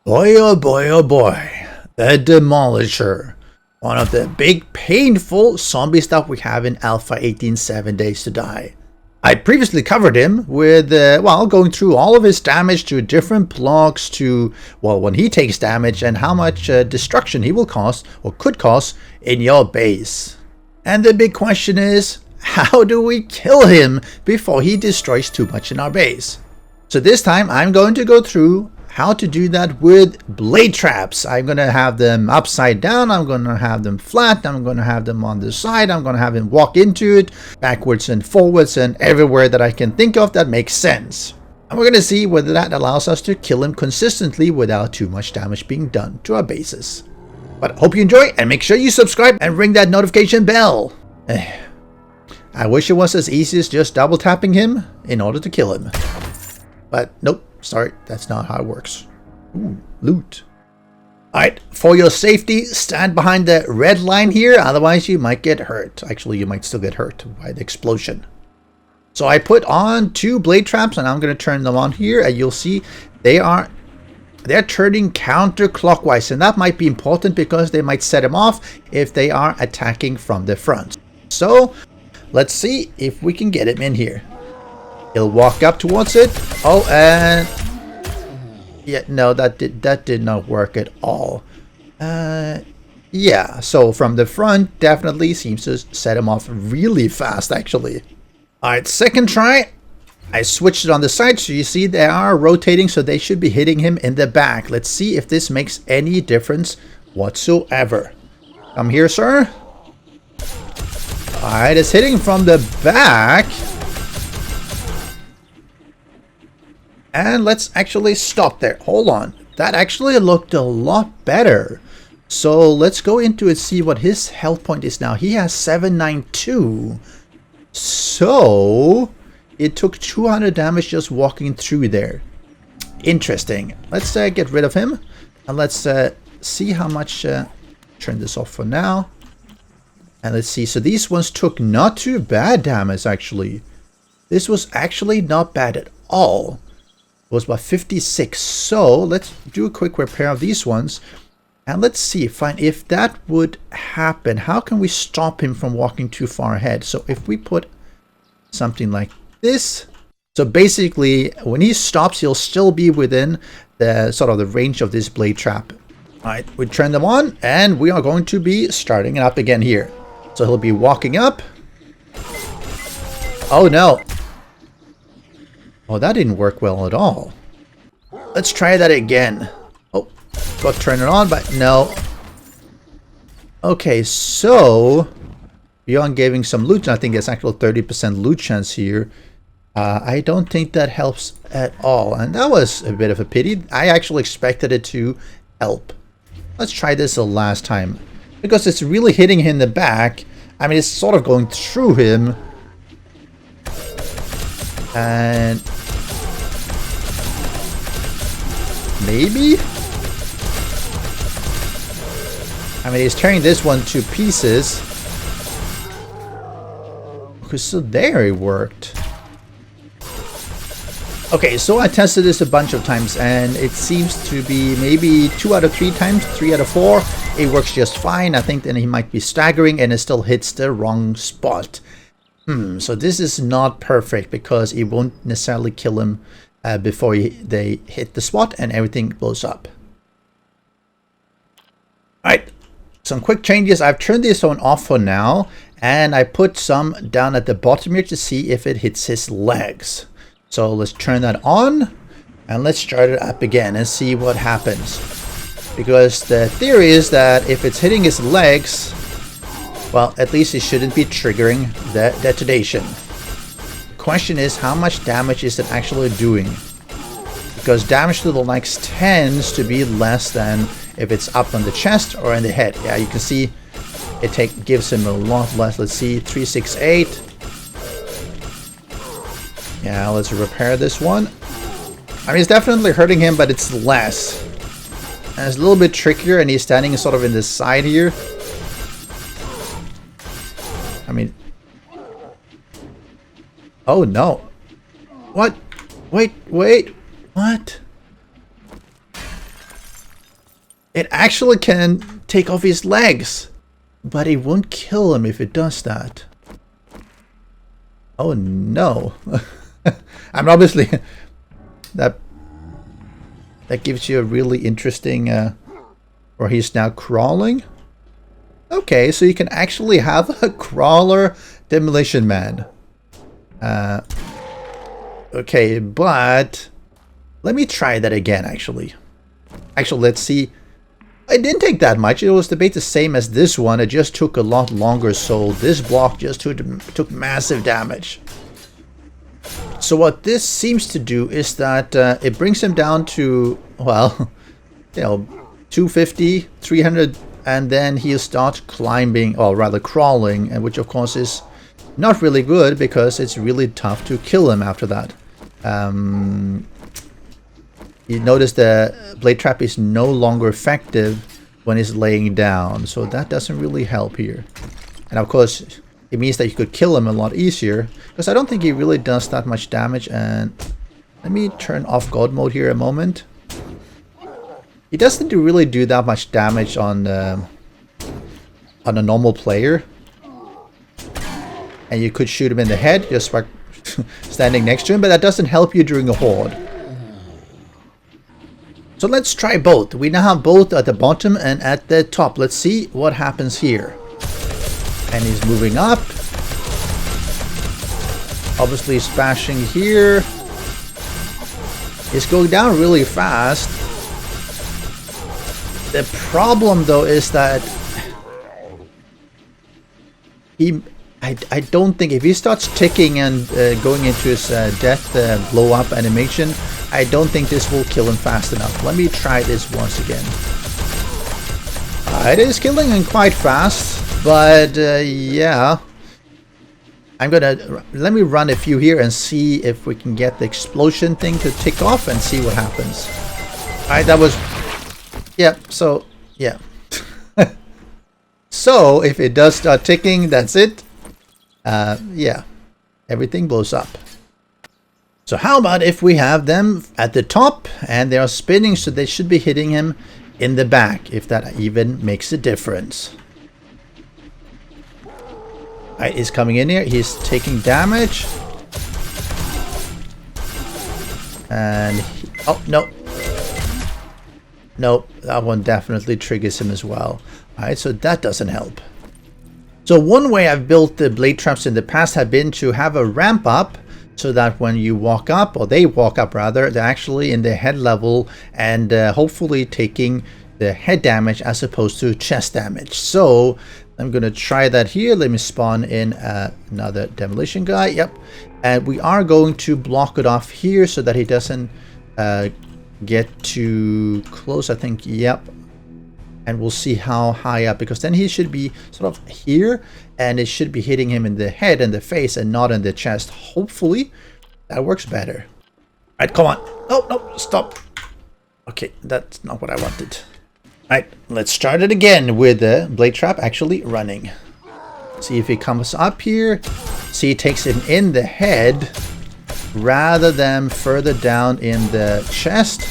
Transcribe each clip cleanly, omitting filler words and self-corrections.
Boy, oh boy, oh boy. The Demolisher. One of the big, painful zombies that we have in Alpha 18 7 Days to Die. I previously covered him with, going through all of his damage to different blocks to, when he takes damage and how much destruction he will cause, or could cause, in your base. And the big question is, how do we kill him before he destroys too much in our base? So this time I'm going to go through how to do that with blade traps. I'm going to have them upside down, I'm going to have them flat, I'm going to have them on the side, I'm going to have him walk into it, backwards and forwards and everywhere that I can think of that makes sense. And we're going to see whether that allows us to kill him consistently without too much damage being done to our bases. But hope you enjoy, and make sure you subscribe and ring that notification bell. I wish it was as easy as just double tapping him in order to kill him. But nope, sorry, that's not how it works. Ooh, loot. Alright, for your safety, stand behind the red line here, otherwise you might get hurt. Actually, you might still get hurt by the explosion. So I put on 2 blade traps and I'm going to turn them on here, and you'll see they're turning counterclockwise, and that might be important because they might set him off if they are attacking from the front. So let's see if we can get him in here. He'll walk up towards it. Oh, and yeah, no, that did not work at all. Yeah, so from the front, definitely seems to set him off really fast, actually. All right, second try. I switched it on the side, so you see they are rotating, so they should be hitting him in the back. Let's see if this makes any difference whatsoever. Come here, sir. All right, it's hitting from the back. And let's actually stop there. Hold on. That actually looked a lot better. So let's go into it, see what his health point is now. He has 792. So it took 200 damage just walking through there. Interesting. Let's get rid of him. And let's see how much... turn this off for now. And let's see. So these ones took not too bad damage, actually. This was actually not bad at all. It was about 56. So let's do a quick repair of these ones. And let's see if that would happen. How can we stop him from walking too far ahead? So if we put something like this. So basically, when he stops, he'll still be within the sort of the range of this blade trap. All right, we turn them on, and we are going to be starting it up again here. So he'll be walking up. Oh no. Oh, that didn't work well at all. Let's try that again. Oh, got to turn it on, but no. Okay, so beyond giving some loot, I think there's actual 30% loot chance here. I don't think that helps at all, and that was a bit of a pity. I actually expected it to help. Let's try this the last time, because it's really hitting him in the back. I mean, it's sort of going through him. And maybe? I mean, he's tearing this one to pieces. Okay, so there it worked. Okay, so I tested this a bunch of times, and it seems to be maybe 2 out of 3 times, 3 out of 4. It works just fine. I think then he might be staggering, and it still hits the wrong spot. So this is not perfect, because it won't necessarily kill him before they hit the spot and everything blows up. Alright, some quick changes. I've turned this one off for now, and I put some down at the bottom here to see if it hits his legs. So let's turn that on, and let's start it up again and see what happens. Because the theory is that if it's hitting his legs, well, at least it shouldn't be triggering the detonation. The question is, how much damage is it actually doing? Because damage to the legs tends to be less than if it's up on the chest or in the head. Yeah, you can see it gives him a lot less. Let's see, 368. Yeah, let's repair this one. I mean, it's definitely hurting him, but it's less. And it's a little bit trickier, and he's standing sort of in the side here. I mean... Oh, no. What? Wait. What? It actually can take off his legs, but it won't kill him if it does that. Oh no. I mean, obviously that gives you a really interesting or he's now crawling. Okay, so you can actually have a crawler demolition man. Okay, but let me try that again actually. Actually, let's see. It didn't take that much. It was the same as this one. It just took a lot longer, so this block just took massive damage. So what this seems to do is that it brings him down to, well, you know, 250, 300, and then he'll start climbing, or rather crawling, and which of course is not really good because it's really tough to kill him after that. You notice the blade trap is no longer effective when he's laying down, so that doesn't really help here. And of course, it means that you could kill him a lot easier, because I don't think he really does that much damage. And let me turn off God mode here a moment. He doesn't really do that much damage on a normal player. And you could shoot him in the head just by standing next to him, but that doesn't help you during a horde. So let's try both. We now have both at the bottom and at the top. Let's see what happens here. And he's moving up. Obviously he's bashing here. He's going down really fast. The problem though is that I don't think if he starts ticking and going into his death blow up animation, I don't think this will kill him fast enough. Let me try this once again. It is killing him quite fast, but yeah. Let me run a few here and see if we can get the explosion thing to tick off and see what happens. Alright, that was, yeah, so, yeah. So, if it does start ticking, that's it. Yeah, everything blows up. So how about if we have them at the top and they are spinning, so they should be hitting him in the back, if that even makes a difference. Alright, he's coming in here, he's taking damage. And, oh, no. Nope, that one definitely triggers him as well. Alright, so that doesn't help. So one way I've built the blade traps in the past have been to have a ramp up, so that when you walk up, or they walk up rather, they're actually in the head level and hopefully taking the head damage as opposed to chest damage. So I'm going to try that here. Let me spawn in another demolition guy. Yep. And we are going to block it off here so that he doesn't get too close, I think. Yep. And we'll see how high up, because then he should be sort of here and it should be hitting him in the head and the face and not in the chest. Hopefully that works better. All right, come on. Oh, no, stop. Okay, that's not what I wanted. All right, let's start it again with the blade trap actually running. See if he comes up here. See, it takes him in the head rather than further down in the chest.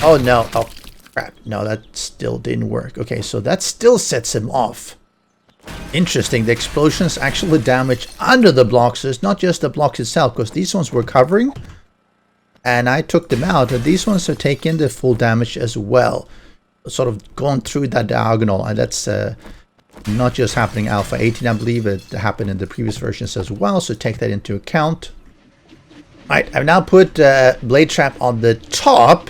Oh, no. Oh, crap. No, that still didn't work. Okay, so that still sets him off. Interesting. The explosions actually damage under the blocks. So it's not just the blocks itself, because these ones were covering. And I took them out. And these ones are taking the full damage as well. Sort of going through that diagonal. And that's not just happening Alpha 18. I believe it happened in the previous versions as well. So take that into account. Alright, I've now put blade trap on the top,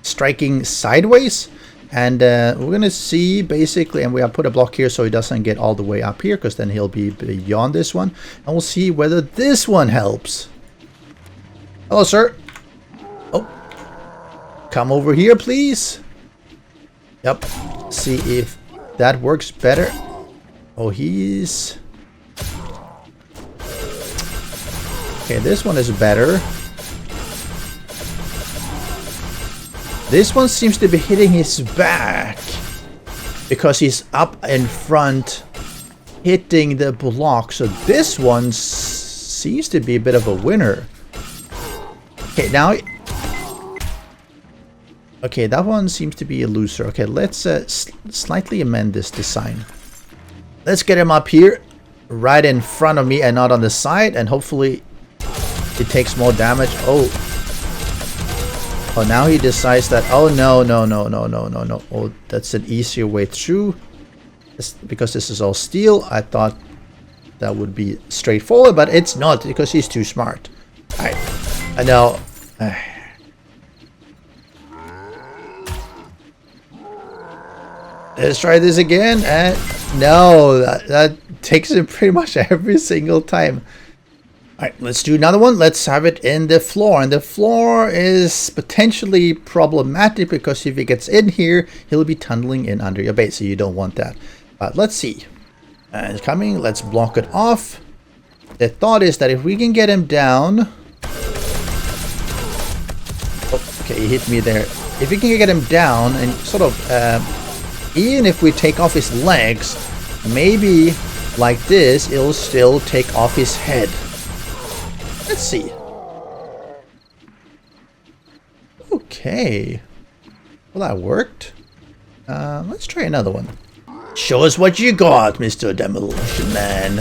striking sideways, and we're gonna see basically, and we have put a block here so he doesn't get all the way up here, because then he'll be beyond this one, and we'll see whether this one helps. Hello, sir. Oh, come over here, please. Yep, see if that works better. Oh, he's okay. This one is better. This one seems to be hitting his back because he's up in front hitting the block. So this one seems to be a bit of a winner. Okay, now Okay, that one seems to be a loser. Okay, let's slightly amend this design. Let's get him up here, right in front of me and not on the side, and hopefully it takes more damage. Oh, now he decides that, oh no. Oh, that's an easier way through. Because this is all steel, I thought that would be straightforward, but it's not because he's too smart. Alright, I know. Let's try this again, and no, that takes it pretty much every single time. Alright, let's do another one. Let's have it in the floor. And the floor is potentially problematic because if he gets in here, he'll be tunneling in under your base, so you don't want that. But let's see. It's coming. Let's block it off. The thought is that if we can get him down... Oh, okay, he hit me there. If we can get him down and sort of... even if we take off his legs, maybe like this, it'll still take off his head. Let's see. Okay. Well, that worked. Let's try another one. Show us what you got, Mr. Demolition Man.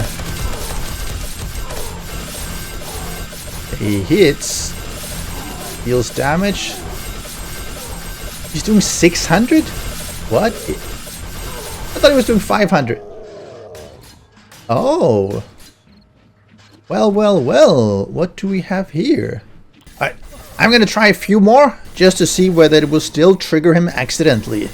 He hits. Deals damage. He's doing 600? What? I thought he was doing 500. Oh. Well. What do we have here? Alright, I'm gonna try a few more just to see whether it will still trigger him accidentally.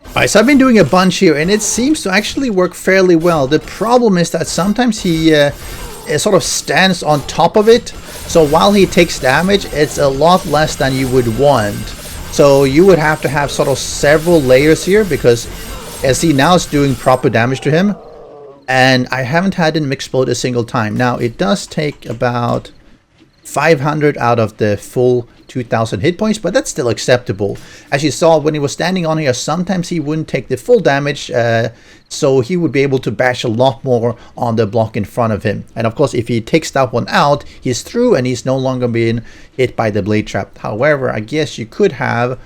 Alright, so I've been doing a bunch here and it seems to actually work fairly well. The problem is that sometimes he sort of stands on top of it. So while he takes damage, it's a lot less than you would want. So you would have to have sort of several layers here because as he now is doing proper damage to him. And I haven't had him explode a single time. Now, it does take about 500 out of the full 2000 hit points, but that's still acceptable. As you saw, when he was standing on here, sometimes he wouldn't take the full damage, so he would be able to bash a lot more on the block in front of him. And of course, if he takes that one out, he's through and he's no longer being hit by the blade trap. However, I guess you could have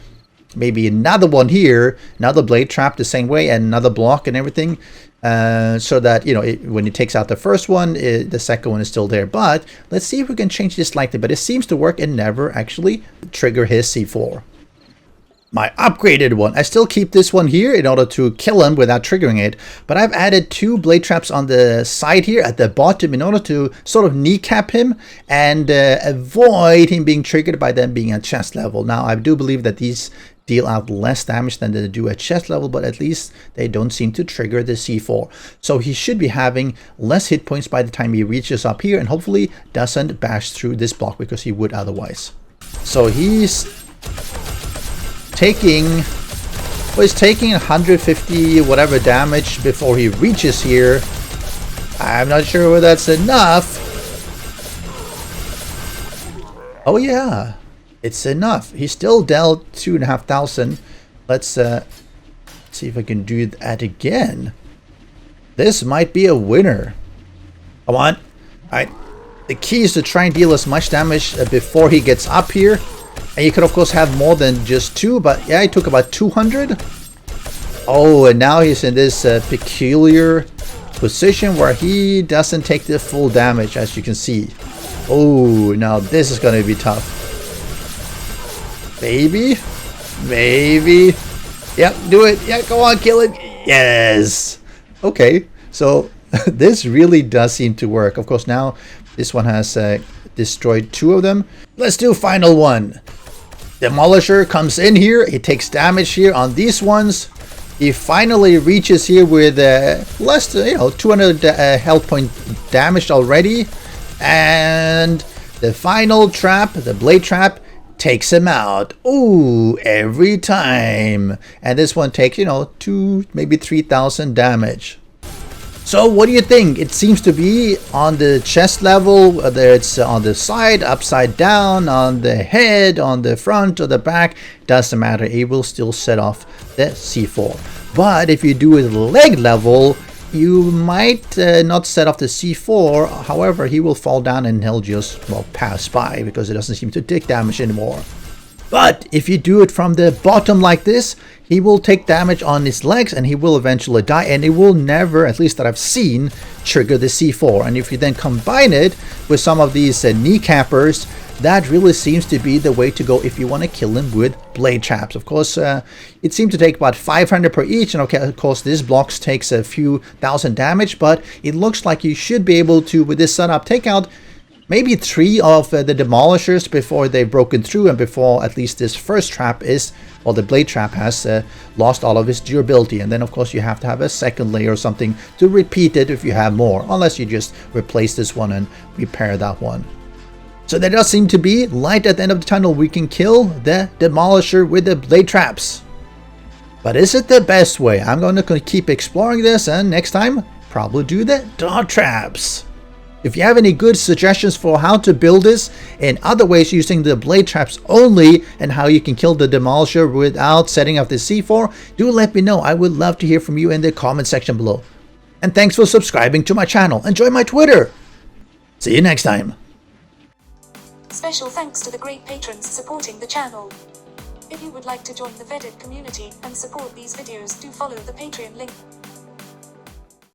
maybe another one here, another blade trap the same way, and another block and everything. So that, you know, when it takes out the first one, the second one is still there. But let's see if we can change this slightly. But it seems to work and never actually trigger his C4. My upgraded one. I still keep this one here in order to kill him without triggering it. But I've added 2 blade traps on the side here at the bottom in order to sort of kneecap him and avoid him being triggered by them being at chest level. Now, I do believe that these deal out less damage than they do at chest level, but at least they don't seem to trigger the C4. So he should be having less hit points by the time he reaches up here and hopefully doesn't bash through this block because he would otherwise. So he's taking, well, he's taking 150 whatever damage before he reaches here. I'm not sure whether that's enough. Oh yeah. It's enough. He still dealt 2,500. Let's see if I can do that again. This might be a winner. Come on. Alright. The key is to try and deal as much damage before he gets up here. And you could of course have more than just 2, but yeah, he took about 200. Oh, and now he's in this peculiar position where he doesn't take the full damage, as you can see. Oh, now this is going to be tough. Maybe. Yep, do it. Yeah, go on, kill it. Yes. Okay, so this really does seem to work. Of course, now this one has destroyed 2 of them. Let's do final one. Demolisher comes in here. He takes damage here on these ones. He finally reaches here with less than 200 health point damage already. And the final trap, the blade trap, takes him out. Ooh, every time. And this one takes, 2, maybe 3,000 damage. So what do you think? It seems to be on the chest level, whether it's on the side, upside down, on the head, on the front or the back, doesn't matter. It will still set off the C4. But if you do it leg level, you might not set off the C4. However, he will fall down and he'll just, well, pass by because it doesn't seem to take damage anymore. But if you do it from the bottom like this, he will take damage on his legs and he will eventually die, and it will never, at least that I've seen, trigger the C4. And if you then combine it with some of these kneecappers, that really seems to be the way to go if you want to kill him with blade traps. Of course, it seemed to take about 500 per each, and okay, of course this blocks takes a few thousand damage, but it looks like you should be able to, with this setup, take out maybe 3 of the Demolishers before they've broken through, and before at least this first trap is, well, the blade trap has lost all of its durability. And then of course you have to have a second layer or something to repeat it if you have more, unless you just replace this one and repair that one. So there does seem to be light at the end of the tunnel. We can kill the Demolisher with the blade traps. But is it the best way? I'm going to keep exploring this, and next time probably do the dart traps. If you have any good suggestions for how to build this and other ways using the blade traps only, and how you can kill the Demolisher without setting up the C4, do let me know. I would love to hear from you in the comment section below. And thanks for subscribing to my channel. Enjoy my Twitter. See you next time. Special thanks to the great patrons supporting the channel. If you would like to join the vetted community and support these videos, do follow the Patreon link.